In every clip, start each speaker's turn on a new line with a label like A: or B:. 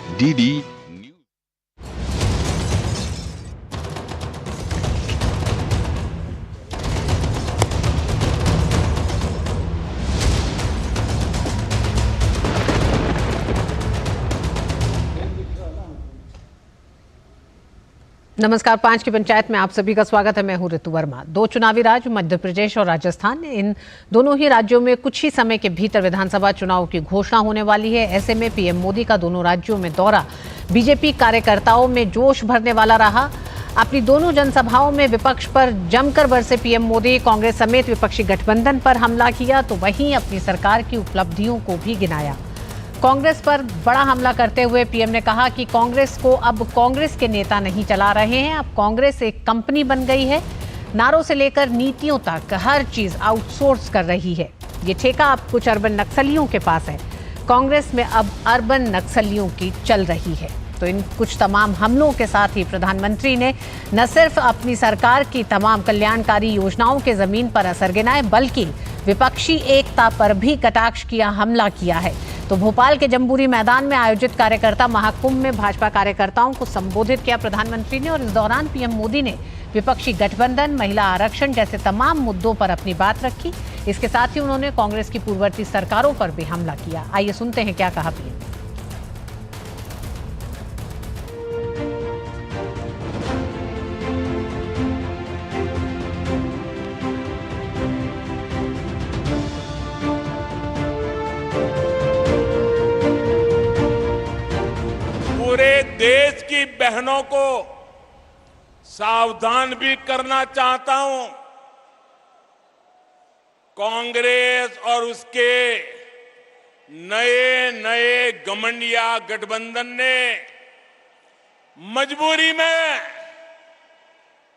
A: DD
B: नमस्कार। 5 की पंचायत में आप सभी का स्वागत है। मैं हूं ऋतु वर्मा। 2 चुनावी राज्य मध्य प्रदेश और राजस्थान, इन दोनों ही राज्यों में कुछ ही समय के भीतर विधानसभा चुनाव की घोषणा होने वाली है। ऐसे में पीएम मोदी का दोनों राज्यों में दौरा बीजेपी कार्यकर्ताओं में जोश भरने वाला रहा। अपनी दोनों जनसभाओं में विपक्ष पर जमकर बरसे पीएम मोदी। कांग्रेस समेत विपक्षी गठबंधन पर हमला किया तो वहीं अपनी सरकार की उपलब्धियों को भी गिनाया। कांग्रेस पर बड़ा हमला करते हुए पीएम ने कहा कि कांग्रेस को अब कांग्रेस के नेता नहीं चला रहे हैं, अब कांग्रेस एक कंपनी बन गई है। नारों से लेकर नीतियों तक हर चीज आउटसोर्स कर रही है। ये ठेका अब कुछ अर्बन नक्सलियों के पास है। कांग्रेस में अब अर्बन नक्सलियों की चल रही है। तो इन कुछ तमाम हमलों के साथ ही प्रधानमंत्री ने न सिर्फ अपनी सरकार की तमाम कल्याणकारी योजनाओं के जमीन पर असर गिनाए, बल्कि विपक्षी एकता पर भी कटाक्ष किया, हमला किया है। तो भोपाल के जम्बूरी मैदान में आयोजित कार्यकर्ता महाकुंभ में भाजपा कार्यकर्ताओं को संबोधित किया प्रधानमंत्री ने, और इस दौरान पीएम मोदी ने विपक्षी गठबंधन, महिला आरक्षण जैसे तमाम मुद्दों पर अपनी बात रखी। इसके साथ ही उन्होंने कांग्रेस की पूर्ववर्ती सरकारों पर भी हमला किया। आइए सुनते हैं क्या कहा पीएम।
C: पूरे देश की बहनों को सावधान भी करना चाहता हूं। कांग्रेस और उसके नए नए घमंडिया गठबंधन ने मजबूरी में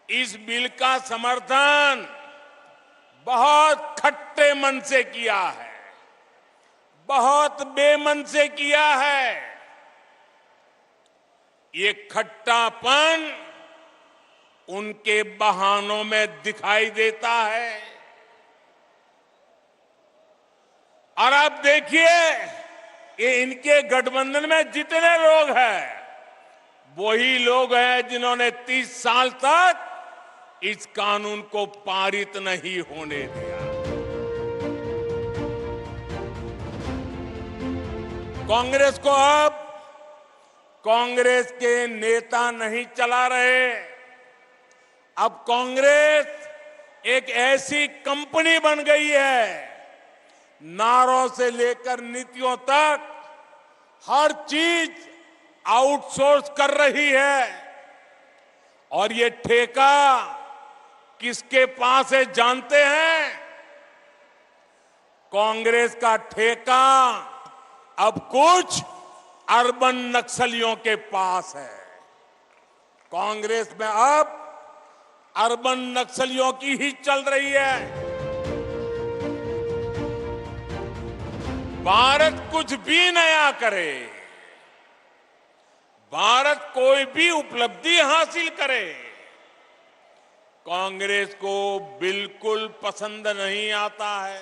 C: इस बिल का समर्थन बहुत खट्टे मन से किया है, बहुत बेमन से किया है। ये खट्टापन उनके बहानों में दिखाई देता है। और आप देखिए, ये इनके गठबंधन में जितने लोग हैं, वही लोग हैं जिन्होंने 30 साल तक इस कानून को पारित नहीं होने दिया। कांग्रेस को अब कांग्रेस के नेता नहीं चला रहे। अब कांग्रेस एक ऐसी कंपनी बन गई है, नारों से लेकर नीतियों तक हर चीज आउटसोर्स कर रही है। और ये ठेका किसके पास है जानते हैं? कांग्रेस का ठेका अब कुछ अर्बन नक्सलियों के पास है। कांग्रेस में अब अर्बन नक्सलियों की ही चल रही है। भारत कुछ भी नया करे, भारत कोई भी उपलब्धि हासिल करे, कांग्रेस को बिल्कुल पसंद नहीं आता है।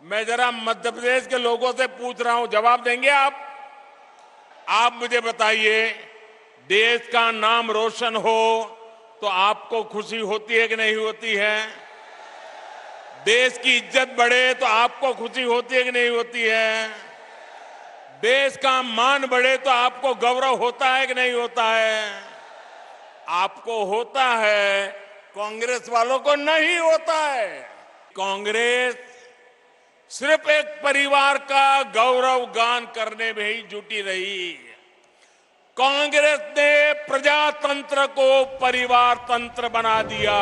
C: मैं जरा मध्य प्रदेश के लोगों से पूछ रहा हूं, जवाब देंगे आप? आप मुझे बताइए, देश का नाम रोशन हो तो आपको खुशी होती है कि नहीं होती है? देश की इज्जत बढ़े तो आपको खुशी होती है कि नहीं होती है? देश का मान बढ़े तो आपको गौरव होता है कि नहीं होता है? आपको होता है, कांग्रेस वालों को नहीं होता है। कांग्रेस सिर्फ एक परिवार का गौरव गान करने में ही जुटी रही। कांग्रेस ने प्रजातंत्र को परिवार तंत्र बना दिया।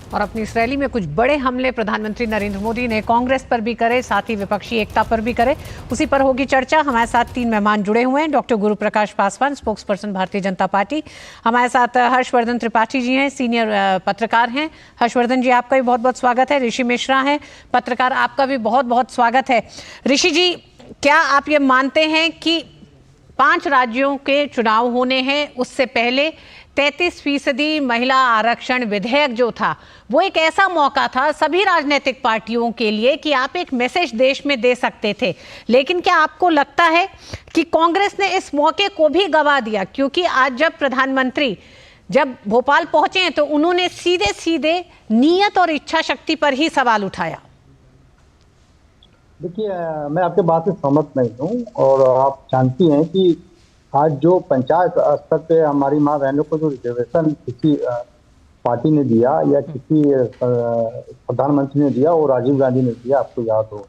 B: और अपनी इस रैली में कुछ बड़े हमले प्रधानमंत्री नरेंद्र मोदी ने कांग्रेस पर भी करे, साथ ही विपक्षी एकता पर भी करे। उसी पर होगी चर्चा। हमारे साथ 3 मेहमान जुड़े हुए हैं। डॉक्टर गुरु प्रकाश Paswan, spokes person Bharatiya Janata party. हमारे साथ हर्षवर्धन त्रिपाठी जी हैं, सीनियर पत्रकार हैं। हर्षवर्धन जी, आपका भी बहुत बहुत स्वागत है। ऋषि मिश्रा हैं, पत्रकार, आपका भी बहुत बहुत स्वागत है। ऋषि जी, क्या आप ये मानते हैं कि 5 राज्यों के चुनाव होने हैं, उससे पहले 33% महिला आरक्षण विधेयक जो था वो एक ऐसा मौका था सभी राजनीतिक पार्टियों के लिए कि आप एक मैसेज देश में दे सकते थे, लेकिन क्या आपको लगता है कि कांग्रेस ने इस मौके को भी गवा दिया? क्योंकि आज जब प्रधानमंत्री जब भोपाल पहुंचे हैं तो उन्होंने सीधे सीधे नियत और इच्छा शक्ति पर ही सवाल उठाया।
A: देखिए, मैं आपके बात से सहमत नहीं हूँ और आप जानती हैं कि आज जो पंचायत स्तर पे हमारी माँ बहनों को जो रिजर्वेशन किसी पार्टी ने दिया या किसी प्रधानमंत्री ने दिया, वो राजीव गांधी ने दिया, आपको याद हो।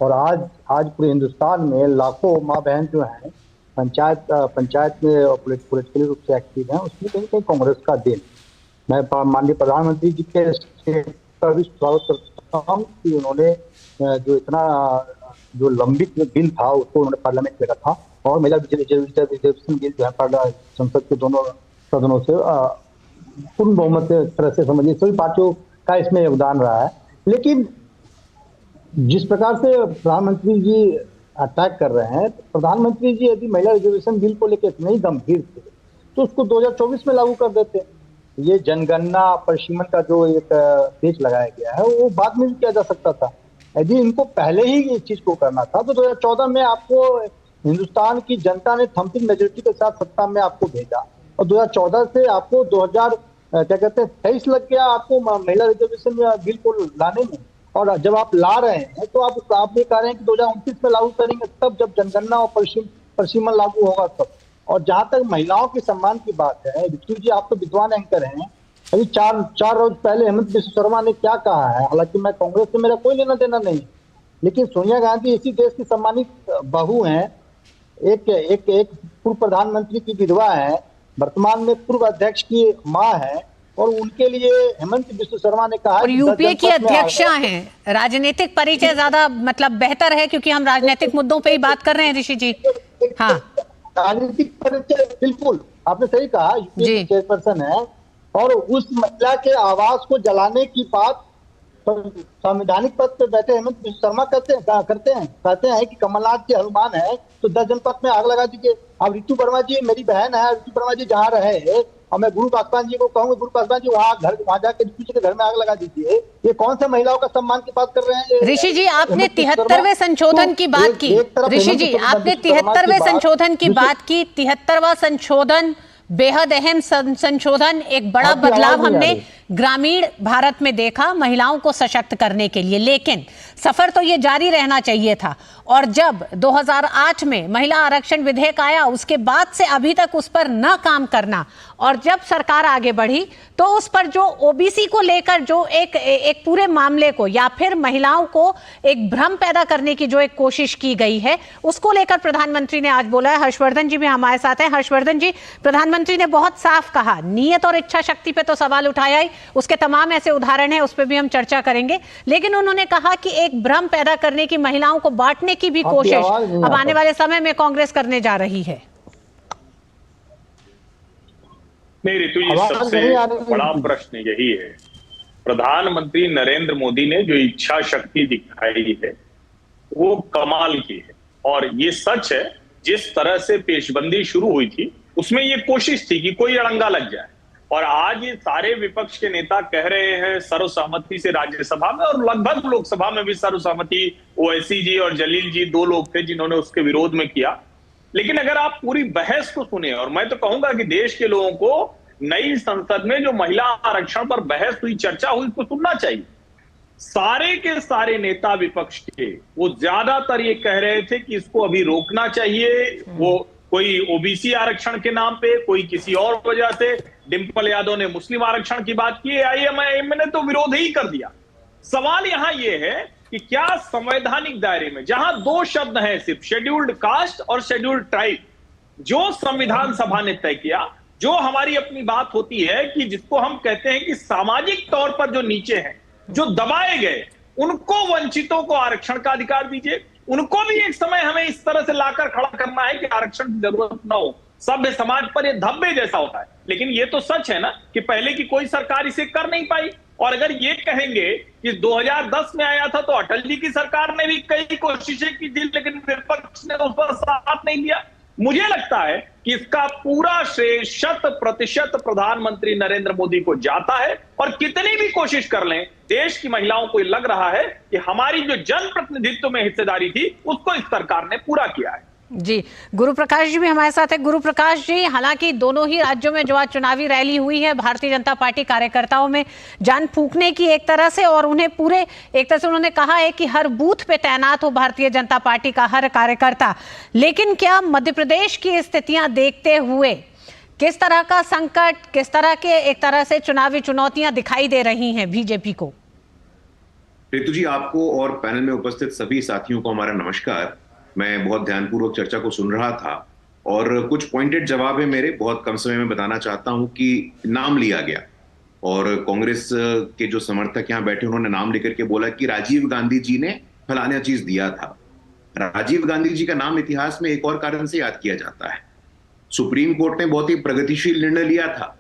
A: और आज पूरे हिंदुस्तान में लाखों माँ बहन जो हैं पंचायत में पॉलिटिकली रूप से एक्टिव हैं, उसमें कहीं कहीं कांग्रेस का दिन। मैं माननीय प्रधानमंत्री जी के का भी स्वागत करता हूँ कि उन्होंने जो इतना जो लंबित बिल था उसको उन्होंने पार्लियामेंट में रखा और महिला रिजर्वेशन बिल जो है संसद के दोनों सदनों से पूर्ण बहुमत से तरह से समझिए सभी पार्टियों का इसमें योगदान रहा है। लेकिन जिस प्रकार से प्रधानमंत्री जी अटैक कर रहे हैं, प्रधानमंत्री जी यदि महिला रिजर्वेशन बिल को लेकर इतने ही गंभीर थे तो उसको 2024 में लागू कर देते। ये जनगणना परिसीमन का जो एक पेच लगाया गया है वो बाद में भी किया जा सकता था। यदि इनको पहले ही इस चीज को करना था तो 2014 में आपको हिंदुस्तान की जनता ने थम्पिंग मेजोरिटी के साथ सत्ता में आपको भेजा और 2014 से आपको 23 लग गया आपको महिला रिजर्वेशन बिल को लाने में। और जब आप ला रहे हैं तो आप ये कह रहे हैं कि 2029 में लागू करेंगे, तब जब जनगणना और परिसीमन लागू होगा तब। और जहां तक महिलाओं के सम्मान की बात है, ऋतु जी आप तो विद्वान एंकर हैं, अभी चार रोज पहले हेमंत बिस्व शर्मा ने क्या कहा है, हालांकि मैं कांग्रेस से मेरा कोई लेना देना नहीं, लेकिन सोनिया गांधी इसी देश की सम्मानित बहू हैं, एक पूर्व प्रधानमंत्री की विधवा है, वर्तमान में पूर्व अध्यक्ष की माँ है और उनके लिए हेमंत बिस्व शर्मा ने कहा
B: और यूपीए की अध्यक्षा हैं। राजनीतिक परिचय ज्यादा मतलब बेहतर है क्योंकि हम राजनीतिक मुद्दों पे ही बात कर रहे हैं ऋषि जी। हाँ,
A: राजनीतिक परिचय बिल्कुल आपने सही कहा, यूपीए की चेयरपर्सन है और उस महिला के आवास को जलाने की बात संवैधानिक पद पे बैठे हेमंत बिस्व शर्मा कहते हैं कि कमलनाथ जी हनुमान है तो 10 जनपद में आग लगा दीजिए। अब ऋतु वर्मा जी मेरी बहन है, ऋतु वर्मा जी जहाँ रहे और मैं गुरु पासवान जी को कहूंगा, गुरु पासवान जी वहां जाके ऋतु जी के घर में आग लगा दीजिए। ये कौन से महिलाओं का सम्मान की बात कर रहे हैं?
B: ऋषि जी आपने 73वें संशोधन की बात की। ऋषि जी आपने 73वें संशोधन की बात की। 73वां संशोधन बेहद अहम संशोधन, एक बड़ा बदलाव हमने ग्रामीण भारत में देखा महिलाओं को सशक्त करने के लिए, लेकिन सफर तो ये जारी रहना चाहिए था। और जब 2008 में महिला आरक्षण विधेयक आया उसके बाद से अभी तक उस पर न काम करना, और जब सरकार आगे बढ़ी तो उस पर जो ओबीसी को लेकर जो एक पूरे मामले को या फिर महिलाओं को एक भ्रम पैदा करने की जो एक कोशिश की गई है उसको लेकर प्रधानमंत्री ने आज बोला है। हर्षवर्धन जी भी हमारे साथ हैं। हर्षवर्धन जी, प्रधानमंत्री ने बहुत साफ कहा, नियत और इच्छा शक्ति पे तो सवाल उठाया ही, उसके तमाम ऐसे उदाहरण हैं, उस पर भी हम चर्चा करेंगे, लेकिन उन्होंने कहा कि एक भ्रम पैदा करने की, महिलाओं को बांटने की भी कोशिश अब आने वाले समय में कांग्रेस करने जा रही है।
D: नहीं ऋतु जी, सबसे बड़ा प्रश्न यही है, प्रधानमंत्री नरेंद्र मोदी ने जो इच्छा शक्ति दिखाई है वो कमाल की है। और ये सच है, जिस तरह से पेशबंदी शुरू हुई थी उसमें ये कोशिश थी कि कोई अड़ंगा लग जाए, और आज ये सारे विपक्ष के नेता कह रहे हैं सर्वसहमति से राज्यसभा में, और लगभग लोकसभा में भी सर्वसहमति, ओवैसी जी और जलील जी 2 लोग थे जिन्होंने उसके विरोध में किया। लेकिन अगर आप पूरी बहस को सुने, और मैं तो कहूंगा कि देश के लोगों को नई संसद में जो महिला आरक्षण पर बहस हुई, चर्चा हुई, उसको सुनना चाहिए। सारे के सारे नेता विपक्ष के वो ज्यादातर ये कह रहे थे कि इसको अभी रोकना चाहिए। वो कोई ओबीसी आरक्षण के नाम पे, कोई किसी और वजह से, डिंपल यादव ने मुस्लिम आरक्षण की बात की, आईएमआईएम ने तो विरोध ही कर दिया। सवाल यहां यह है कि क्या संवैधानिक दायरे में, जहां 2 शब्द हैं सिर्फ, शेड्यूल्ड कास्ट और शेड्यूल्ड ट्राइब, जो संविधान सभा ने तय किया, जो हमारी अपनी बात होती है कि जिसको हम कहते हैं कि सामाजिक तौर पर जो नीचे हैं, जो दबाए गए, उनको, वंचितों को आरक्षण का अधिकार दीजिए। उनको भी एक समय हमें इस तरह से लाकर खड़ा करना है कि आरक्षण की जरूरत ना हो। सभ्य समाज पर यह धब्बे जैसा होता है, लेकिन ये तो सच है ना कि पहले की कोई सरकार इसे कर नहीं पाई। और अगर ये कहेंगे कि 2010 में आया था तो अटल जी की सरकार ने भी कई कोशिशें की थी, लेकिन विपक्ष ने उस पर साथ नहीं दिया। मुझे लगता है कि इसका पूरा श्रेय 100% प्रधानमंत्री नरेंद्र मोदी को जाता है। और कितनी भी कोशिश कर लें, देश की महिलाओं को लग रहा है कि हमारी जो जनप्रतिनिधित्व में हिस्सेदारी थी उसको इस सरकार ने पूरा किया है।
B: जी, गुरु प्रकाश जी भी हमारे साथ है। गुरु प्रकाश जी, हालांकि दोनों ही राज्यों में जो आज चुनावी रैली हुई है, भारतीय जनता पार्टी कार्यकर्ताओं में जान फूंकने की एक तरह से, और उन्हें पूरे एक तरह से उन्होंने कहा है कि हर बूथ पे तैनात हो भारतीय जनता पार्टी का हर कार्यकर्ता। लेकिन क्या मध्य प्रदेश की स्थितियां देखते हुए किस तरह का संकट, किस तरह के एक तरह से चुनावी चुनौतियां दिखाई दे रही हैं बीजेपी को?
E: रितु जी, आपको और पैनल में उपस्थित सभी साथियों को हमारा नमस्कार। मैं बहुत ध्यानपूर्वक चर्चा को सुन रहा था और कुछ पॉइंटेड जवाब है मेरे, बहुत कम समय में बताना चाहता हूं कि नाम लिया गया और कांग्रेस के जो समर्थक यहां बैठे उन्होंने नाम लेकर के बोला कि राजीव गांधी जी ने फलाना चीज दिया था। राजीव गांधी जी का नाम इतिहास में एक और कारण से याद किया जाता है। सुप्रीम कोर्ट ने बहुत ही प्रगतिशील निर्णय लिया था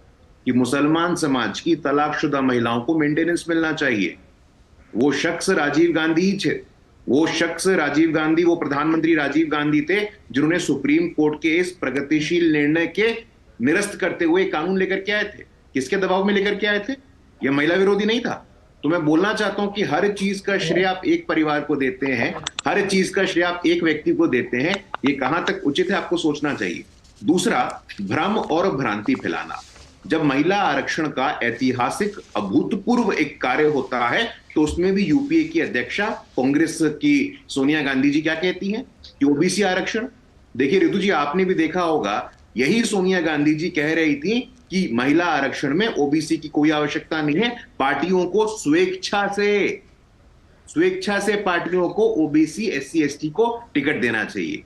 E: कि मुसलमान समाज की तलाकशुदा महिलाओं को मेंटेनेंस मिलना चाहिए। वो शख्स राजीव गांधी ही थे, वो शख्स राजीव गांधी, वो प्रधानमंत्री राजीव गांधी थे जिन्होंने सुप्रीम कोर्ट के इस प्रगतिशील निर्णय के निरस्त करते हुए कानून लेकर के आए थे। किसके दबाव में लेकर के आए थे? यह महिला विरोधी नहीं था। तो मैं बोलना चाहता हूं कि हर चीज का श्रेय आप एक परिवार को देते हैं, हर चीज का श्रेय आप एक व्यक्ति को देते हैं, ये कहां तक उचित है आपको सोचना चाहिए। दूसरा, भ्रम और भ्रांति फैलाना। जब महिला आरक्षण का ऐतिहासिक अभूतपूर्व एक कार्य होता है तो उसमें भी यूपीए की अध्यक्षा कांग्रेस की सोनिया गांधी जी क्या कहती हैं कि ओबीसी आरक्षण। देखिए रितु जी, आपने भी देखा होगा, यही सोनिया गांधी जी कह रही थी कि महिला आरक्षण में ओबीसी की कोई आवश्यकता नहीं है, पार्टियों को स्वेच्छा से पार्टियों को ओबीसी एससी एसटी को टिकट देना चाहिए।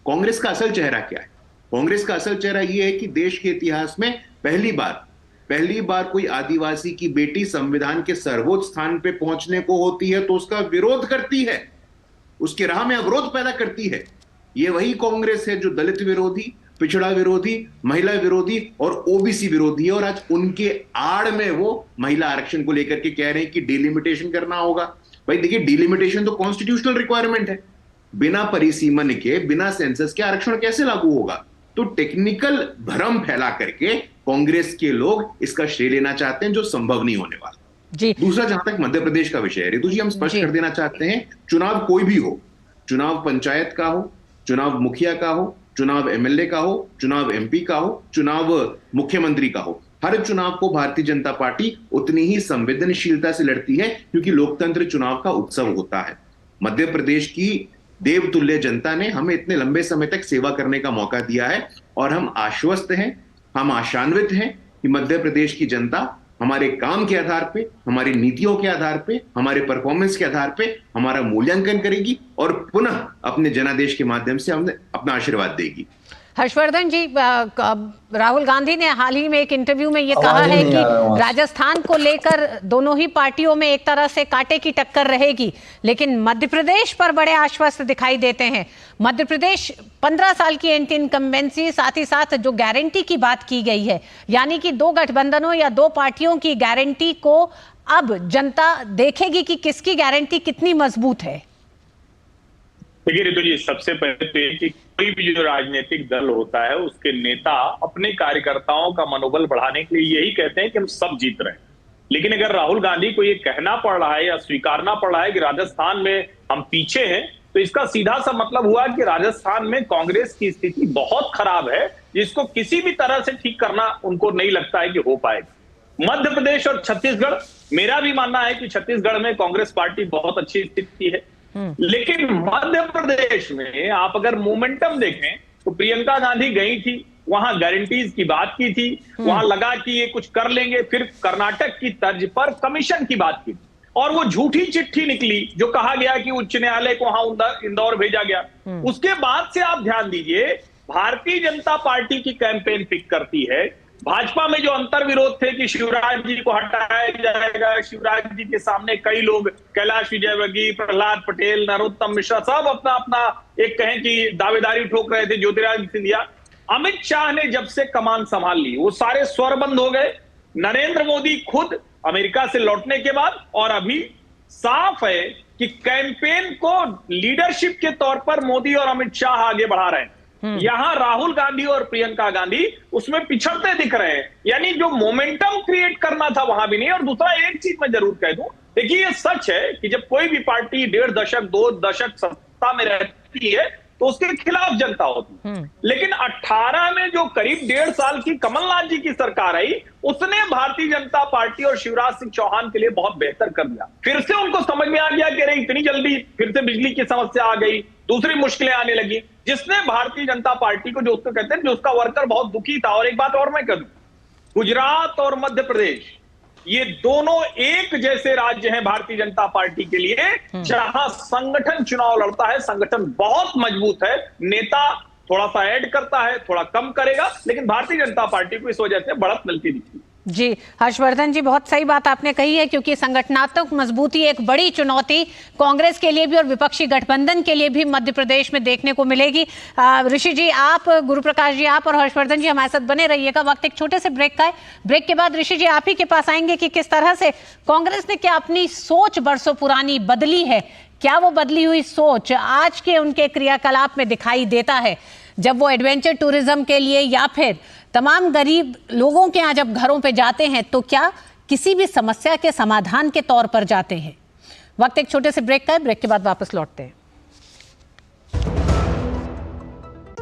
E: कांग्रेस का असल चेहरा क्या है? कांग्रेस का असल चेहरा यह है कि देश के इतिहास में पहली बार कोई आदिवासी की बेटी संविधान के सर्वोच्च स्थान पे पहुंचने को होती है तो उसका विरोध करती है, उसके राह में अवरोध पैदा करती है। ये वही कांग्रेस है जो दलित विरोधी, पिछड़ा विरोधी, महिला विरोधी और ओबीसी विरोधी है। और आज उनके आड़ में वो महिला आरक्षण को लेकर के कह रहे हैं कि डिलिमिटेशन करना होगा। भाई देखिए, डिलिमिटेशन तो कॉन्स्टिट्यूशनल रिक्वायरमेंट है। बिना परिसीमन के, बिना सेंसस के आरक्षण कैसे लागू होगा? तो टेक्निकल भ्रम फैला करके कांग्रेस के लोग इसका श्रेय लेना चाहते हैं जो संभव नहीं होने वाला।
B: जी।
E: दूसरा, जहां तक मध्य प्रदेश का विषय है रितु जी, हम स्पष्ट कर देना चाहते हैं, चुनाव कोई भी हो, चुनाव पंचायत का हो, चुनाव मुखिया का हो, चुनाव एमएलए का हो, चुनाव एमपी का हो, चुनाव मुख्यमंत्री का हो, हर चुनाव को भारतीय जनता पार्टी उतनी ही संवेदनशीलता से लड़ती है क्योंकि लोकतंत्र चुनाव का उत्सव होता है। मध्य प्रदेश की देवतुल्य जनता ने हमें इतने लंबे समय तक सेवा करने का मौका दिया है और हम आश्वस्त हैं, हम आशान्वित हैं कि मध्य प्रदेश की जनता हमारे काम के आधार पे, हमारी नीतियों के आधार पे, हमारे परफॉर्मेंस के आधार पे हमारा मूल्यांकन करेगी और पुनः अपने जनादेश के माध्यम से हमें अपना आशीर्वाद देगी।
B: हर्षवर्धन जी, राहुल गांधी ने हाल ही में एक इंटरव्यू में ये कहा है कि राजस्थान को लेकर दोनों ही पार्टियों में एक तरह से कांटे की टक्कर रहेगी, लेकिन मध्य प्रदेश पर बड़े आश्वस्त दिखाई देते हैं। मध्य प्रदेश 15 साल की एंटी इनकम्बेंसी, साथ ही साथ जो गारंटी की बात की गई है, यानी कि दो गठबंधनों या दो पार्टियों की गारंटी को अब जनता देखेगी कि किसकी गारंटी कितनी मजबूत है।
D: देखिए रितु जी, सबसे पहले तो ये कि कोई भी जो राजनीतिक दल होता है उसके नेता अपने कार्यकर्ताओं का मनोबल बढ़ाने के लिए यही कहते हैं कि हम सब जीत रहे हैं। लेकिन अगर राहुल गांधी को ये कहना पड़ रहा है या स्वीकारना पड़ रहा है कि राजस्थान में हम पीछे हैं, तो इसका सीधा सा मतलब हुआ कि राजस्थान में कांग्रेस की स्थिति बहुत खराब है, जिसको किसी भी तरह से ठीक करना उनको नहीं लगता है कि हो पाएगा। मध्य प्रदेश और छत्तीसगढ़, मेरा भी मानना है कि छत्तीसगढ़ में कांग्रेस पार्टी बहुत अच्छी स्थिति है, लेकिन मध्य प्रदेश में आप अगर मोमेंटम देखें तो प्रियंका गांधी गई थी, वहां गारंटीज की बात की थी, वहां लगा कि ये कुछ कर लेंगे, फिर कर्नाटक की तर्ज पर कमीशन की बात की और वो झूठी चिट्ठी निकली जो कहा गया कि उच्च न्यायालय को वहां इंदौर भेजा गया। उसके बाद से आप ध्यान दीजिए, भारतीय जनता पार्टी की कैंपेन पिक करती है। भाजपा में जो अंतर विरोध थे कि शिवराज जी को हटाया जाएगा, शिवराज जी के सामने कई लोग, कैलाश विजयवर्गीय, प्रहलाद पटेल, नरोत्तम मिश्रा, सब अपना अपना एक कहें कि दावेदारी ठोक रहे थे। ज्योतिरादित्य सिंधिया, अमित शाह ने जब से कमान संभाल ली वो सारे स्वर बंद हो गए। नरेंद्र मोदी खुद अमेरिका से लौटने के बाद, और अभी साफ है कि कैंपेन को लीडरशिप के तौर पर मोदी और अमित शाह आगे बढ़ा रहे हैं। यहाँ राहुल गांधी और प्रियंका गांधी उसमें पिछड़ते दिख रहे हैं। यानी जो मोमेंटम क्रिएट करना था वहां भी नहीं। और दूसरा एक चीज मैं जरूर कह दूं, देखिए ये सच है कि जब कोई भी पार्टी 1.5 दशक 2 दशक सत्ता में रहती है तो उसके खिलाफ जनता होती है। लेकिन 18 में जो करीब 1.5 साल की कमलनाथ जी की सरकार आई, उसने भारतीय जनता पार्टी और शिवराज सिंह चौहान के लिए बहुत बेहतर कर दिया। फिर से उनको समझ में आ गया कि अरे इतनी जल्दी फिर से बिजली की समस्या आ गई, दूसरी मुश्किलें आने लगी, जिसने भारतीय जनता पार्टी को, जो उसको कहते हैं, जो उसका वर्कर बहुत दुखी था। और एक बात और मैं कह दूं, गुजरात और मध्य प्रदेश ये दोनों एक जैसे राज्य हैं भारतीय जनता पार्टी के लिए, जहां संगठन चुनाव लड़ता है, संगठन बहुत मजबूत है, नेता थोड़ा सा ऐड करता है, थोड़ा कम करेगा, लेकिन भारतीय जनता पार्टी को इस वजह से बढ़त मिलती दिखती है।
B: जी हर्षवर्धन जी, बहुत सही बात आपने कही है, क्योंकि संगठनात्मक मजबूती एक बड़ी चुनौती कांग्रेस के लिए भी और विपक्षी गठबंधन के लिए भी मध्य प्रदेश में देखने को मिलेगी। ऋषि जी, आप, गुरुप्रकाश जी, आप और हर्षवर्धन जी हमारे साथ बने रहिएगा। वक्त एक छोटे से ब्रेक का है। ब्रेक के बाद ऋषि जी आप ही के पास आएंगे कि किस तरह से कांग्रेस ने क्या अपनी सोच बरसों पुरानी बदली है, क्या वो बदली हुई सोच आज के उनके क्रियाकलाप में दिखाई देता है, जब वो एडवेंचर टूरिज्म के लिए या फिर तमाम गरीब लोगों के यहाँ जब घरों पे जाते हैं तो क्या किसी भी समस्या के समाधान के तौर पर जाते हैं। वक्त एक छोटे से ब्रेक का है, ब्रेक के बाद वापस लौटते हैं।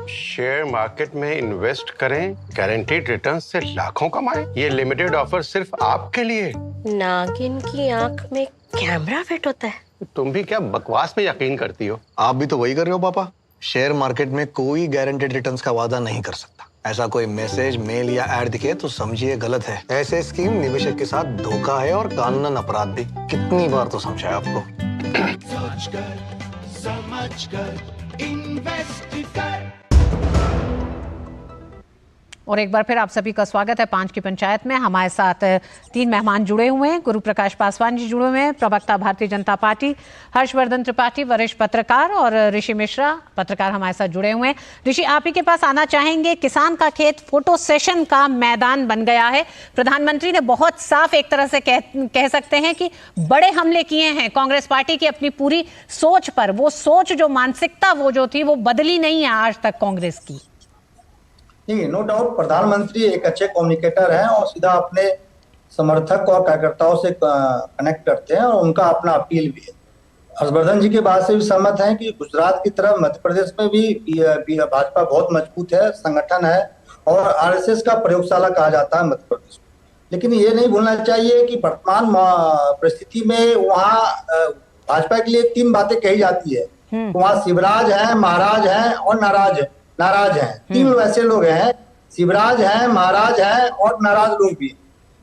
F: शेयर मार्केट में इन्वेस्ट करें, गारंटीड रिटर्न से लाखों कमाएं। ये लिमिटेड ऑफर सिर्फ आपके लिए।
G: नागिन की आंख में कैमरा फिट होता है।
F: तुम भी क्या बकवास में यकीन करती हो?
H: आप भी तो वही कर रहे हो पापा। शेयर मार्केट में कोई गारंटेड रिटर्न्स का वादा नहीं कर सकता। ऐसा कोई मैसेज, मेल या ऐड दिखे तो समझिए गलत है। ऐसे स्कीम निवेशक के साथ धोखा है और कानूनन अपराध भी। कितनी बार तो समझाया आपको।
I: समझ कर इन्वेस्ट कर।
B: और एक बार फिर आप सभी का स्वागत है 5 की पंचायत में। हमारे साथ 3 मेहमान जुड़े हुए हैं। गुरुप्रकाश पासवान जी जुड़े हुए हैं, प्रवक्ता भारतीय जनता पार्टी, हर्षवर्धन त्रिपाठी वरिष्ठ पत्रकार, और ऋषि मिश्रा पत्रकार हमारे साथ जुड़े हुए हैं। ऋषि, आप ही के पास आना चाहेंगे। किसान का खेत फोटो सेशन का मैदान बन गया है। प्रधानमंत्री ने बहुत साफ एक तरह से कह सकते हैं कि बड़े हमले किए हैं कांग्रेस पार्टी की अपनी पूरी सोच पर। वो सोच, जो मानसिकता वो जो थी, वो बदली नहीं है आज तक कांग्रेस की।
A: नहीं, नो डाउट प्रधानमंत्री एक अच्छे कम्युनिकेटर हैं और सीधा अपने समर्थक और कार्यकर्ताओं से कनेक्ट करते हैं और उनका अपना अपील भी है। हर्षवर्धन जी की बात से भी सहमत हैं कि गुजरात की तरफ मध्य प्रदेश में भी भाजपा बहुत मजबूत है, संगठन है और आरएसएस का प्रयोगशाला कहा जाता है मध्य प्रदेश को। लेकिन ये नहीं भूलना चाहिए कि वर्तमान परिस्थिति में वहाँ भाजपा के लिए 3 बातें कही जाती है। वहाँ शिवराज है, महाराज है और नाराज हैं। 3 वैसे लोग हैं, शिवराज हैं, महाराज हैं और नाराज लोग भी।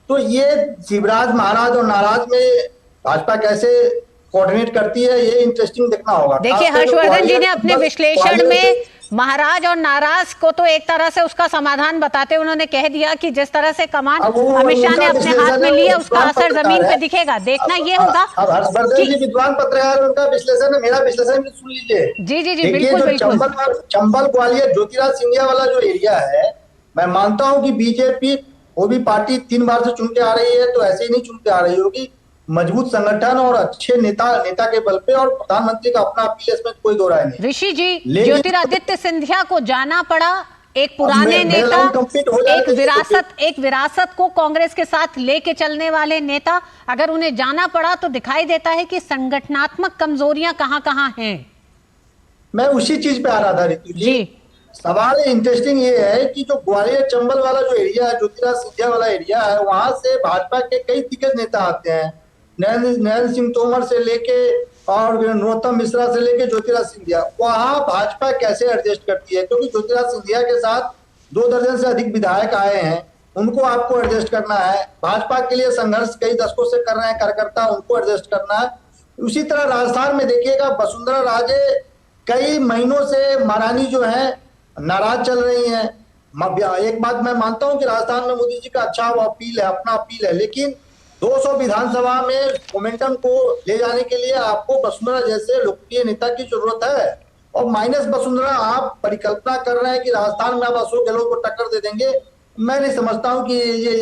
A: तो ये शिवराज, महाराज और नाराज में भाजपा कैसे कोऑर्डिनेट करती है, ये इंटरेस्टिंग देखना होगा।
B: देखिए, हर्षवर्धन जी ने अपने विश्लेषण में महाराज और नाराज को तो एक तरह से उसका समाधान बताते उन्होंने कह दिया कि जिस तरह से कमान अमित शाह ने अपने हाथ में लिया, उसका असर जमीन पे दिखेगा। देखना ये होगा।
A: हर्षवर्धन जी विद्वान पत्रकार, उनका विश्लेषण है, मेरा विश्लेषण भी सुन लीजिए।
B: जी जी जी, बिल्कुल बिल्कुल।
A: चंबल ग्वालियर ज्योतिराज सिंधिया वाला जो एरिया है, मैं मानता हूँ कि बीजेपी वो भी पार्टी 3 बार से चुन के आ रही है, तो ऐसे ही नहीं चुन के आ रही होगी। मजबूत संगठन और अच्छे नेता के बल पे, और प्रधानमंत्री का अपना अपील, इसमें कोई दो राय नहीं।
B: ऋषि जी, ज्योतिरादित्य सिंधिया को जाना पड़ा, एक पुराने नेता, एक विरासत को कांग्रेस के साथ लेके चलने वाले नेता, अगर उन्हें जाना पड़ा तो दिखाई देता है कि संगठनात्मक कमजोरियां कहां हैं।
A: मैं उसी चीज पे आ रहा था ऋतु जी। सवाल इंटरेस्टिंग ये है कि जो ग्वालियर चंबल वाला जो एरिया है, ज्योतिराज सिंधिया वाला एरिया है, वहां से भाजपा के कई दिग्गज नेता आते हैं। नरेंद्र सिंह तोमर से लेके और नरोत्तम मिश्रा से लेके ज्योतिराज सिंधिया। वहां भाजपा कैसे एडजस्ट करती है, क्योंकि ज्योतिराज सिंधिया के साथ 2 दर्जन से अधिक विधायक आए हैं, उनको आपको एडजस्ट करना है। भाजपा के लिए संघर्ष कई दशकों से कर रहे हैं कार्यकर्ता, उनको एडजस्ट करना है। उसी तरह राजस्थान में देखिएगा, वसुंधरा राजे कई महीनों से महारानी जो है नाराज चल रही हैं। एक बात मैं मानता हूं कि राजस्थान में मोदी जी का अच्छा वो अपील है, अपना अपील है, लेकिन 200 विधानसभा में मोमेंटम को ले जाने के लिए आपको वसुंधरा जैसे लोकप्रिय नेता की जरूरत है। और माइनस वसुंधरा आप परिकल्पना कर रहे हैं कि राजस्थान में आप अशोक गहलोत को टक्कर दे देंगे। मैं नहीं समझता हूं कि ये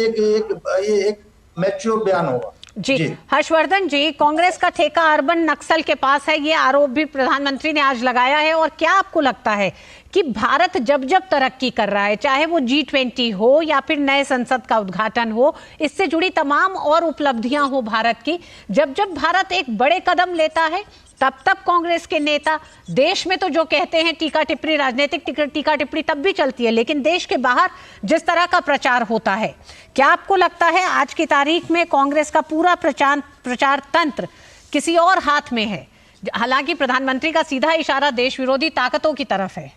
A: एक मैच्योर बयान होगा।
B: जी हर्षवर्धन जी, कांग्रेस का ठेका अर्बन नक्सल के पास है, ये आरोप भी प्रधानमंत्री ने आज लगाया है। और क्या आपको लगता है कि भारत जब जब तरक्की कर रहा है, चाहे वो G20 हो या फिर नए संसद का उद्घाटन हो, इससे जुड़ी तमाम और उपलब्धियां हो भारत की, जब जब भारत एक बड़े कदम लेता है तब तब कांग्रेस के नेता देश में तो जो कहते हैं टीका टिप्पणी, राजनीतिक टीका टिप्पणी तब भी चलती है, लेकिन देश के बाहर जिस तरह का प्रचार होता है, क्या आपको लगता है आज की तारीख में कांग्रेस का पूरा प्रचार तंत्र किसी और हाथ में है? हालांकि प्रधानमंत्री का सीधा इशारा देश विरोधी ताकतों की तरफ है।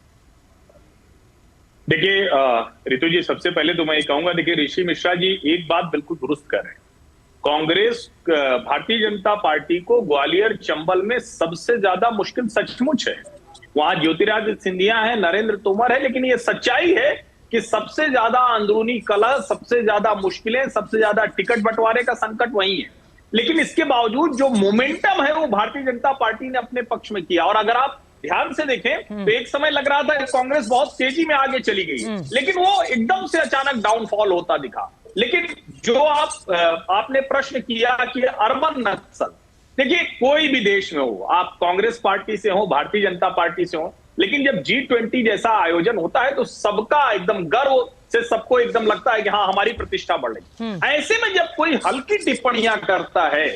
D: देखिए रितु जी, सबसे पहले तो मैं ये कहूंगा, देखिए ऋषि मिश्रा जी एक बात बिल्कुल दुरुस्त कर रहे हैं। कांग्रेस भारतीय जनता पार्टी को ग्वालियर चंबल में सबसे ज्यादा मुश्किल सचमुच है। वहां ज्योतिरादित्य सिंधिया है, नरेंद्र तोमर है, लेकिन ये सच्चाई है कि सबसे ज्यादा अंदरूनी कलह, सबसे ज्यादा मुश्किलें, सबसे ज्यादा टिकट बंटवारे का संकट वही है। लेकिन इसके बावजूद जो मोमेंटम है वो भारतीय जनता पार्टी ने अपने पक्ष में किया। और अगर आप ध्यान से देखें तो एक समय लग रहा था कि कांग्रेस बहुत तेजी में आगे चली गई, लेकिन वो एकदम से अचानक डाउनफॉल होता दिखा। लेकिन जो आपने प्रश्न किया कि अर्बन नक्सल, देखिए कोई भी देश में हो, आप कांग्रेस पार्टी से हो, भारतीय जनता पार्टी से हो, लेकिन जब G20 जैसा आयोजन होता है तो सबका एकदम गर्व से सबको एकदम लगता है कि हाँ हमारी प्रतिष्ठा बढ़ रही। ऐसे में जब कोई हल्की टिप्पणियां करता है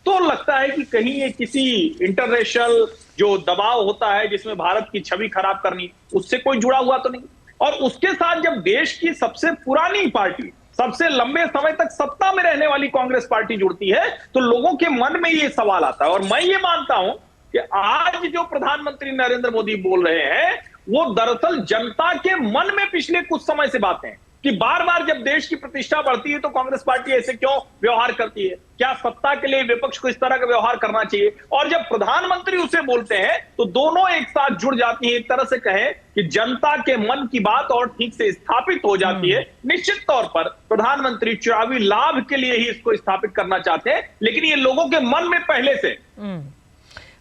D: तो लगता है कि कहीं ये किसी इंटरनेशनल जो दबाव होता है जिसमें भारत की छवि खराब करनी, उससे कोई जुड़ा हुआ तो नहीं। और उसके साथ जब देश की सबसे पुरानी पार्टी, सबसे लंबे समय तक सत्ता में रहने वाली कांग्रेस पार्टी जुड़ती है तो लोगों के मन में ये सवाल आता है। और मैं ये मानता हूं कि आज जो प्रधानमंत्री नरेंद्र मोदी बोल रहे हैं वो दरअसल जनता के मन में पिछले कुछ समय से बातें हैं कि बार बार जब देश की प्रतिष्ठा बढ़ती है तो कांग्रेस पार्टी ऐसे क्यों व्यवहार करती है, क्या सत्ता के लिए विपक्ष को इस तरह का व्यवहार करना चाहिए। और जब प्रधानमंत्री उसे बोलते हैं तो दोनों एक साथ जुड़ जाती है, एक तरह से कहें कि जनता के मन की बात और ठीक से स्थापित हो जाती है। निश्चित तौर पर प्रधानमंत्री चुनावी लाभ के लिए ही इसको स्थापित करना चाहते हैं, लेकिन ये लोगों के मन में पहले से।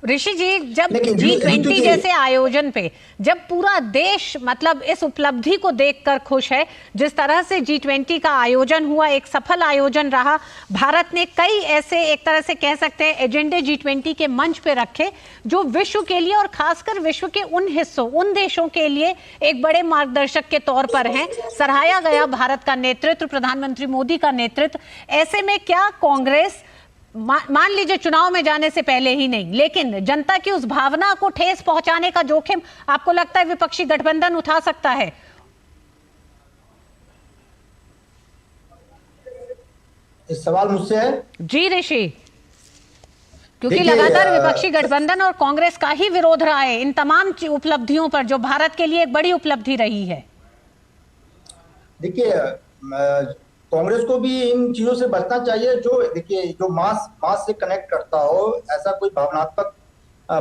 B: ऋषि जी, जब G20 जैसे आयोजन पे जब पूरा देश मतलब इस उपलब्धि को देखकर खुश है, जिस तरह से G20 का आयोजन हुआ, एक सफल आयोजन रहा, भारत ने कई ऐसे एक तरह से कह सकते हैं एजेंडे G20 के मंच पे रखे जो विश्व के लिए और खासकर विश्व के उन हिस्सों, उन देशों के लिए एक बड़े मार्गदर्शक के तौर पर हैं। सराहा गया भारत का नेतृत्व, प्रधानमंत्री मोदी का नेतृत्व। ऐसे में क्या कांग्रेस मान लीजिए चुनाव में जाने से पहले ही नहीं, लेकिन जनता की उस भावना को ठेस पहुंचाने का जोखिम आपको लगता है विपक्षी गठबंधन उठा सकता है?
A: इस सवाल मुझसे है
B: जी ऋषि, क्योंकि लगातार विपक्षी गठबंधन और कांग्रेस का ही विरोध रहा है इन तमाम उपलब्धियों पर जो भारत के लिए एक बड़ी उपलब्धि रही है।
A: देखिए कांग्रेस को भी इन चीजों से बचना चाहिए जो देखिए जो मास से कनेक्ट करता हो, ऐसा कोई भावनात्मक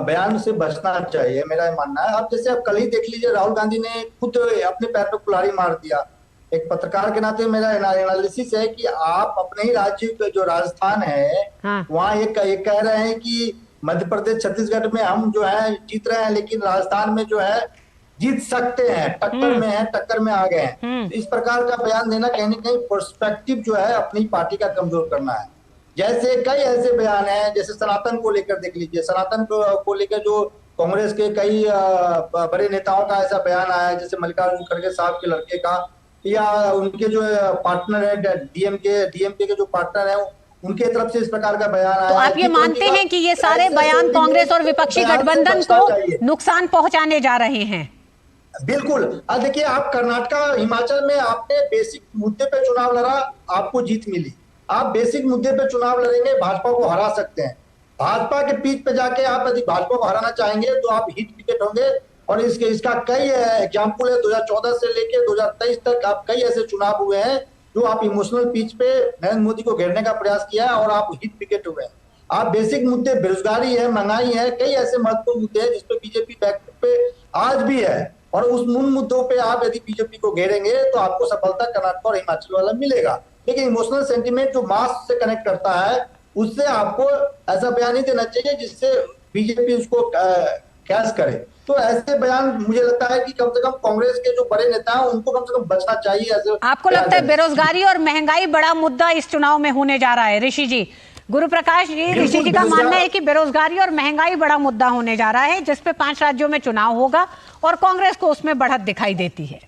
A: बयान से बचना चाहिए, मेरा ये मानना है। अब जैसे आप कल ही देख लीजिए, राहुल गांधी ने खुद अपने पैर पे कुल्हाड़ी मार दिया। एक पत्रकार के नाते मेरा एनालिसिस है कि आप अपने ही राज्य जो राजस्थान है वहाँ ये कह रहे हैं कि मध्य प्रदेश छत्तीसगढ़ में हम जो है जीत रहे हैं, लेकिन राजस्थान में जो है जीत सकते हैं, टक्कर में आ गए हैं। इस प्रकार का बयान देना कहीं ना कहीं पर्सपेक्टिव जो है अपनी पार्टी का कमजोर करना है। जैसे कई ऐसे बयान हैं, जैसे सनातन को लेकर देख लीजिए, सनातन को लेकर जो कांग्रेस के कई बड़े नेताओं का ऐसा बयान आया, जैसे मल्लिकार्जुन खड़गे साहब के लड़के का, या उनके जो पार्टनर है डीएमके के जो पार्टनर है उनके तरफ से इस प्रकार का बयान आया।
B: तो आप ये मानते हैं कि ये सारे बयान कांग्रेस और विपक्षी गठबंधन को नुकसान पहुंचाने जा रहे हैं?
A: बिल्कुल। अब देखिए, आप कर्नाटक हिमाचल में आपने बेसिक मुद्दे पे चुनाव लड़ा, आपको जीत मिली। आप बेसिक मुद्दे पे चुनाव लड़ेंगे, भाजपा को हरा सकते हैं। भाजपा के पीठ पे जाके आप यदि भाजपा को हराना चाहेंगे तो आप हिट विकेट होंगे। और इसका कई एग्जाम्पल है, 2014 से लेके 2023 तक आप कई ऐसे चुनाव हुए हैं जो आप इमोशनल पिच पे नरेंद्र मोदी को घेरने का प्रयास किया है और आप हिट विकेट हुए हैं। आप बेसिक मुद्दे, बेरोजगारी है, महंगाई है, कई ऐसे महत्वपूर्ण मुद्दे हैं जिसपे बीजेपी बैकफुट पे आज भी है, और उस मूल मुद्दों पे आप यदि बीजेपी को घेरेंगे तो आपको सफलता कर्नाटक और हिमाचल वाला मिलेगा। लेकिन इमोशनल सेंटिमेंट जो मास से कनेक्ट करता है, उससे आपको ऐसा बयान नहीं देना चाहिए जिससे बीजेपी उसको कैश करे। तो ऐसे बयान मुझे लगता है कि कम से कम कांग्रेस के जो बड़े नेता हैं उनको कम से कम बचना चाहिए। ऐसे
B: आपको लगता है बेरोजगारी और महंगाई बड़ा मुद्दा इस चुनाव में होने जा रहा है? ऋषि जी, गुरु प्रकाश जी, ऋषि जी का मानना है कि बेरोजगारी और महंगाई बड़ा मुद्दा होने जा रहा है, जिस पे 5 राज्यों में चुनाव होगा और कांग्रेस को उसमें बढ़त दिखाई देती है।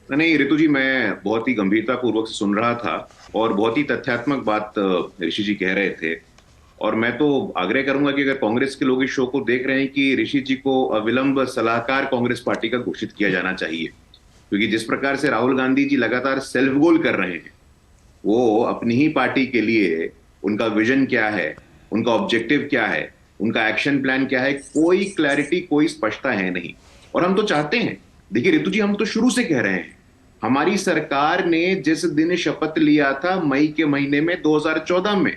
E: नहीं ऋतु जी, मैं बहुत ही गंभीरता पूर्वक सुन रहा था और बहुत ही तथ्यात्मक बात ऋषि जी कह रहे थे। और मैं तो आग्रह करूंगा कि अगर कांग्रेस के लोग इस शो को देख रहे हैं कि ऋषि जी को अविलंब सलाहकार कांग्रेस पार्टी का घोषित किया जाना चाहिए, क्योंकि जिस प्रकार से राहुल गांधी जी लगातार सेल्फ गोल कर रहे हैं, वो अपनी ही पार्टी के लिए उनका विजन क्या है, उनका ऑब्जेक्टिव क्या है, उनका एक्शन प्लान क्या है, कोई क्लैरिटी, कोई स्पष्टता है नहीं। और हम तो चाहते हैं, देखिए ऋतु जी, हम तो शुरू से कह रहे हैं, हमारी सरकार ने जिस दिन शपथ लिया था मई के महीने में 2014 में,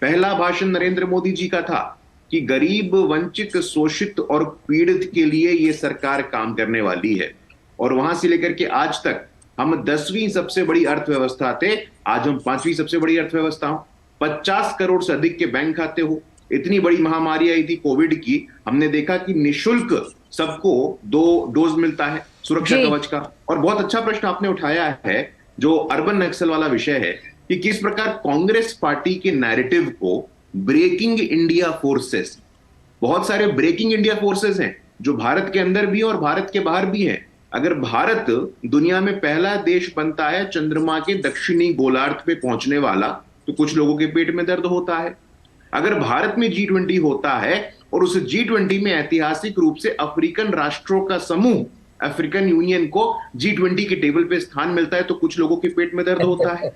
E: पहला भाषण नरेंद्र मोदी जी का था कि गरीब, वंचित, शोषित और पीड़ित के लिए ये सरकार काम करने वाली है। और वहां से लेकर के आज तक हम 10वीं सबसे बड़ी अर्थव्यवस्था थे, आज हम 5वीं सबसे बड़ी अर्थव्यवस्था हो। 50 करोड़ से अधिक के बैंक खाते हो। इतनी बड़ी महामारी आई थी कोविड की, हमने देखा कि निःशुल्क सबको 2 डोज मिलता है सुरक्षा कवच का। और बहुत अच्छा प्रश्न आपने उठाया है, जो अर्बन नक्सल वाला विषय है, कि किस प्रकार कांग्रेस पार्टी के नैरेटिव को ब्रेकिंग इंडिया फोर्सेस, बहुत सारे ब्रेकिंग इंडिया फोर्सेस हैं जो भारत के अंदर भी और भारत के बाहर भी हैं। अगर भारत दुनिया में पहला देश बनता है चंद्रमा के दक्षिणी गोलार्ध पे पहुंचने वाला, तो कुछ लोगों के पेट में दर्द होता है। अगर भारत में G20 होता है और उस G20 में ऐतिहासिक रूप से अफ्रीकन राष्ट्रों का समूह, अफ्रीकन यूनियन को G20 के टेबल पे स्थान मिलता है, तो कुछ लोगों के पेट में दर्द होता है।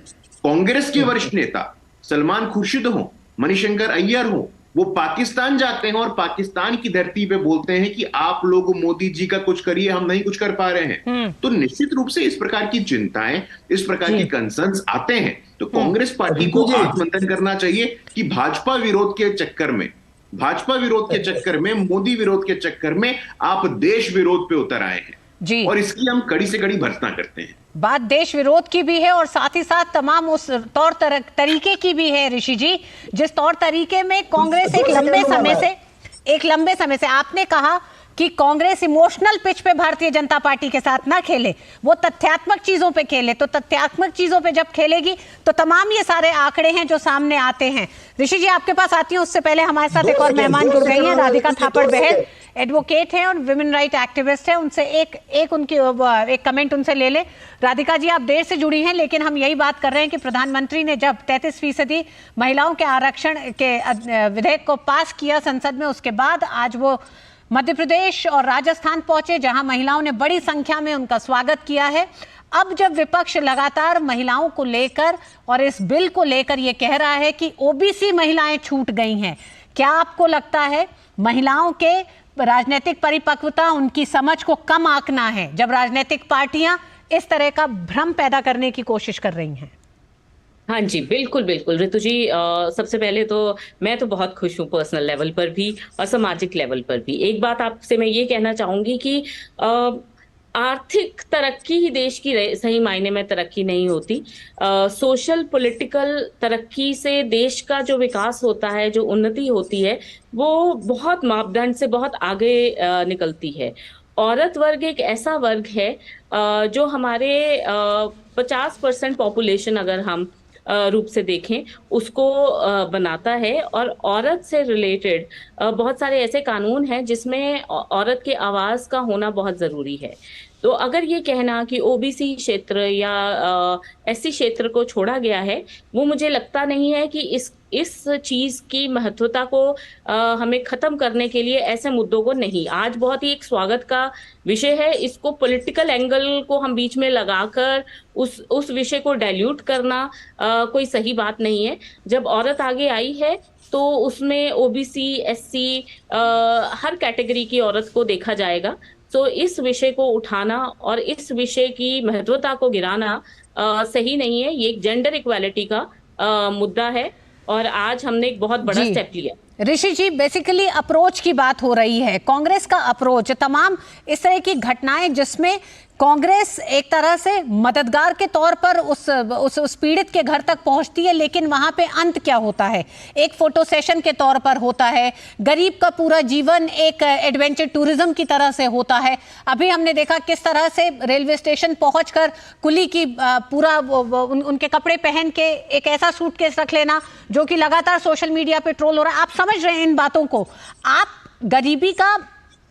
E: कांग्रेस के वरिष्ठ नेता सलमान खुर्शीद हो, मणिशंकर अय्यर हो, वो पाकिस्तान जाते हैं और पाकिस्तान की धरती पे बोलते हैं कि आप लोग मोदी जी का कुछ करिए, हम नहीं कुछ कर पा रहे हैं। तो निश्चित रूप से इस प्रकार की चिंताएं, इस प्रकार की कंसर्न्स आते हैं। तो कांग्रेस पार्टी को आत्ममंथन करना चाहिए कि भाजपा विरोध के चक्कर में, भाजपा विरोध के चक्कर में, मोदी विरोध के चक्कर में आप देश विरोध पे उतर आए हैं जी। और इसकी हम कड़ी से कड़ी भर्त्सना करते हैं।
B: बात देश विरोध की भी है और साथ ही साथ तमाम उस तौर तरीके की भी है ऋषि जी, जिस तौर तरीके में कांग्रेस एक लंबे समय से आपने कहा कि कांग्रेस इमोशनल पिच पे भारतीय जनता पार्टी के साथ ना खेले, वो तथ्यात्मक चीजों पे खेले। तो तथ्यात्मक चीजों पे जब खेलेगी तो तमाम ये सारे आंकड़े हैं जो सामने आते हैं। ऋषि जी आपके पास आती हूँ, उससे पहले हमारे साथ एक और मेहमान जुड़ गई हैं, राधिका थापड़ बहल, एडवोकेट हैं और विमेन राइट एक्टिविस्ट हैं। उनसे एक कमेंट उनसे ले ले। राधिका जी, आप देर से जुड़ी हैं, लेकिन हम यही बात कर रहे हैं कि प्रधानमंत्री ने जब 33% महिलाओं के आरक्षण के विधेयक को पास किया संसद में, उसके बाद आज वो मध्य प्रदेश और राजस्थान पहुंचे, जहां महिलाओं ने बड़ी संख्या में उनका स्वागत किया है। अब जब विपक्ष लगातार महिलाओं को लेकर और इस बिल को लेकर ये कह रहा है कि ओबीसी महिलाएं छूट गई हैं, क्या आपको लगता है महिलाओं के राजनीतिक परिपक्वता, उनकी समझ को कम आंकना है जब राजनीतिक पार्टियां इस तरह का भ्रम पैदा करने की कोशिश कर रही हैं?
J: हाँ जी, बिल्कुल बिल्कुल ऋतु जी, सबसे पहले तो मैं तो बहुत खुश हूँ पर्सनल लेवल पर भी और सामाजिक लेवल पर भी। एक बात आपसे मैं ये कहना चाहूंगी कि आर्थिक तरक्की ही देश की सही मायने में तरक्की नहीं होती। सोशल पॉलिटिकल तरक्की से देश का जो विकास होता है, जो उन्नति होती है, वो बहुत मापदंड से बहुत आगे निकलती है। औरत वर्ग एक ऐसा वर्ग है जो हमारे 50% पॉपुलेशन अगर हम रूप से देखें उसको बनाता है। और औरत से रिलेटेड बहुत सारे ऐसे कानून हैं जिसमें औरत के आवाज का होना बहुत जरूरी है। तो अगर ये कहना कि ओबीसी क्षेत्र या एससी क्षेत्र को छोड़ा गया है, वो मुझे लगता नहीं है कि इस चीज की महत्वता को हमें खत्म करने के लिए ऐसे मुद्दों को नहीं, आज बहुत ही एक स्वागत का विषय है, इसको पॉलिटिकल एंगल को हम बीच में लगाकर उस विषय को डाइल्यूट करना कोई सही बात नहीं है। जब औरत आगे आई है तो उसमें ओबीसी, एससी, हर कैटेगरी की औरत को देखा जाएगा। तो इस विषय को उठाना और इस विषय की महत्वता को गिराना सही नहीं है। ये एक जेंडर इक्वालिटी का मुद्दा है और आज हमने एक बहुत बड़ा स्टेप लिया।
B: ऋषि जी, बेसिकली अप्रोच की बात हो रही है। कांग्रेस का अप्रोच, तमाम इस तरह की घटनाएं जिसमें कांग्रेस एक तरह से मददगार के तौर पर उस पीड़ित के घर तक पहुंचती है, लेकिन वहां पे अंत क्या होता है? एक फोटो सेशन के तौर पर होता है। गरीब का पूरा जीवन एक एडवेंचर टूरिज्म की तरह से होता है। अभी हमने देखा किस तरह से रेलवे स्टेशन पहुंचकर कुली की पूरा उनके कपड़े पहन के एक ऐसा सूटकेस रख लेना जो कि लगातार सोशल मीडिया पे ट्रोल हो रहा है। आप समझ रहे हैं इन बातों को? आप गरीबी का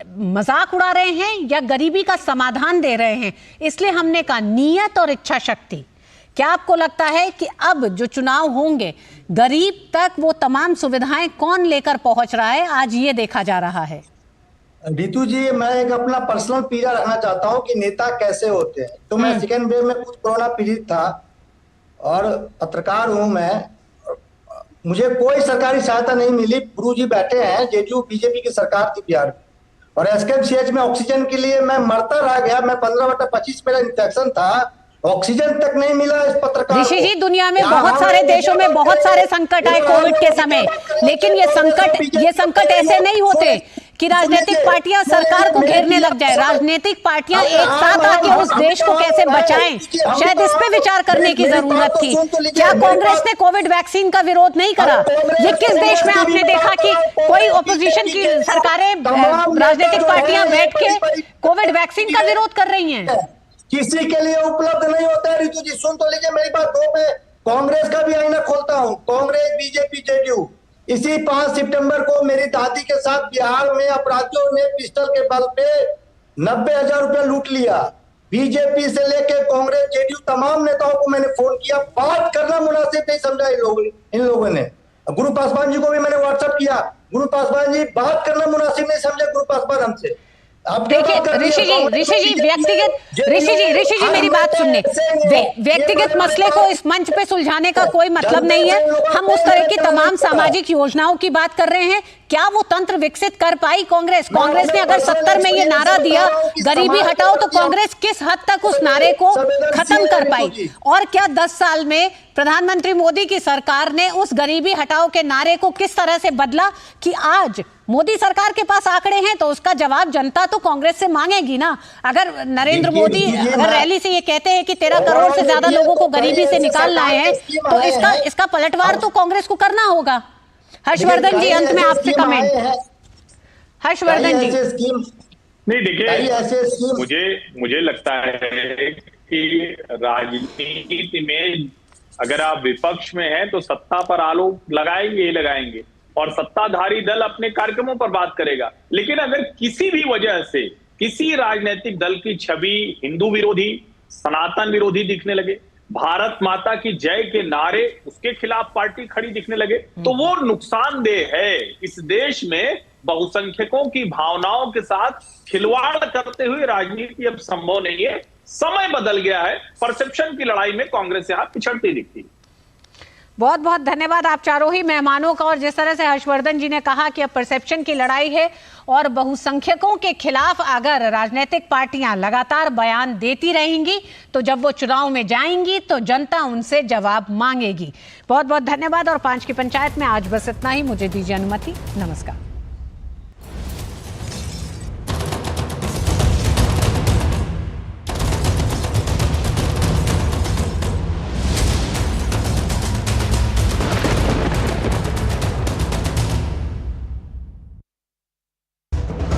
B: मजाक उड़ा रहे हैं या गरीबी का समाधान दे रहे हैं? इसलिए हमने कहा नियत और इच्छा शक्ति। क्या आपको लगता है कि अब जो चुनाव होंगे गरीब तक वो तमाम सुविधाएं कौन लेकर पहुंच रहा है, आज ये देखा जा रहा है?
K: रितु जी, मैं एक अपना पर्सनल पीड़ा रखना चाहता हूं कि नेता कैसे होते हैं। तो मैं सेकेंड वेव में कुछ कोरोना पीड़ित था और पत्रकार हूं मैं। मुझे कोई सरकारी सहायता नहीं मिली। गुरु जी बैठे हैं, जेडीयू बीजेपी की सरकार थी बिहार में, और एसकेएमसीएच में ऑक्सीजन के लिए मैं मरता रह गया। मैं 15/25 मेरा इन्फेक्शन था, ऑक्सीजन तक नहीं मिला इस पत्रकार।
B: ऋषि जी, दुनिया में बहुत सारे देशों में बहुत सारे संकट आए कोविड के समय, लेकिन ये संकट ऐसे नहीं होते कि राजनीतिक पार्टियां सरकार को घेरने लग जाए। राजनीतिक पार्टियां एक साथ आके उस देश को कैसे बचाएं, शायद इस पे विचार करने की जरूरत थी। क्या कांग्रेस ने कोविड वैक्सीन का विरोध नहीं करा? ये किस देश में आपने देखा कि कोई ओपोजिशन की सरकारें, राजनीतिक पार्टियां बैठ के कोविड वैक्सीन का विरोध कर रही हैं?
K: किसी के लिए उपलब्ध नहीं होता है। रितु जी, सुन तो लीजिए मेरी बात। दो में कांग्रेस का भी आईना खोलता हूँ। Congress, BJP, JDU. इसी 5 सितंबर को मेरी दादी के साथ बिहार में अपराधियों ने पिस्टल के बल पे 90,000 रुपया लूट लिया। बीजेपी से लेकर कांग्रेस, जेडीयू तमाम नेताओं को मैंने फोन किया। बात करना मुनासिब नहीं समझा इन लोगों ने। गुरु पासवान जी को भी मैंने व्हाट्सएप किया। गुरु पासवान जी, बात करना मुनासिब नहीं समझे गुरु पासवान हमसे।
B: देखिए ऋषि जी मेरी बात सुनने। व्यक्तिगत मसले को इस मंच पे सुलझाने का कोई मतलब नहीं है। हम उस तरह की तमाम सामाजिक योजनाओं की बात कर रहे हैं। क्या वो तंत्र विकसित कर पाई कांग्रेस? कांग्रेस ने अगर 70 में ये नारा दिया गरीबी हटाओ, तो कांग्रेस किस हद तक उस नारे को खत्म कर पाई? और क्या 10 साल में प्रधानमंत्री मोदी की सरकार ने उस गरीबी हटाओ के नारे को किस तरह से बदला कि आज मोदी सरकार के पास आंकड़े हैं तो उसका जवाब जनता तो कांग्रेस से मांगेगी ना। अगर नरेंद्र मोदी अगर रैली से ये कहते हैं कि 13 करोड़ से ज्यादा लोगों को गरीबी से निकाल लाए हैं, तो इसका पलटवार तो कांग्रेस को करना होगा। हर्षवर्धन जी, अंत में आपसे कमेंट। हर्षवर्धन जी।
D: नहीं, देखिए, मुझे लगता है कि राजनीति में अगर आप विपक्ष में हैं तो सत्ता पर आरोप लगाएंगे और सत्ताधारी दल अपने कार्यक्रमों पर बात करेगा। लेकिन अगर किसी भी वजह से किसी राजनीतिक दल की छवि हिंदू विरोधी, सनातन विरोधी दिखने लगे, भारत माता की जय के नारे उसके खिलाफ पार्टी खड़ी दिखने लगे, तो वो नुकसानदेह है। इस देश में बहुसंख्यकों की भावनाओं के साथ खिलवाड़ करते हुए राजनीति अब संभव नहीं है। समय बदल गया है। परसेप्शन की लड़ाई में कांग्रेस यहाँ पिछड़ती दिखती है।
B: बहुत बहुत धन्यवाद आप चारों ही मेहमानों का। और जिस तरह से हर्षवर्धन जी ने कहा कि अब परसेप्शन की लड़ाई है और बहुसंख्यकों के खिलाफ अगर राजनीतिक पार्टियां लगातार बयान देती रहेंगी तो जब वो चुनाव में जाएंगी तो जनता उनसे जवाब मांगेगी। बहुत बहुत धन्यवाद। और 5 की पंचायत में आज बस इतना ही। मुझे दीजिए अनुमति। नमस्कार।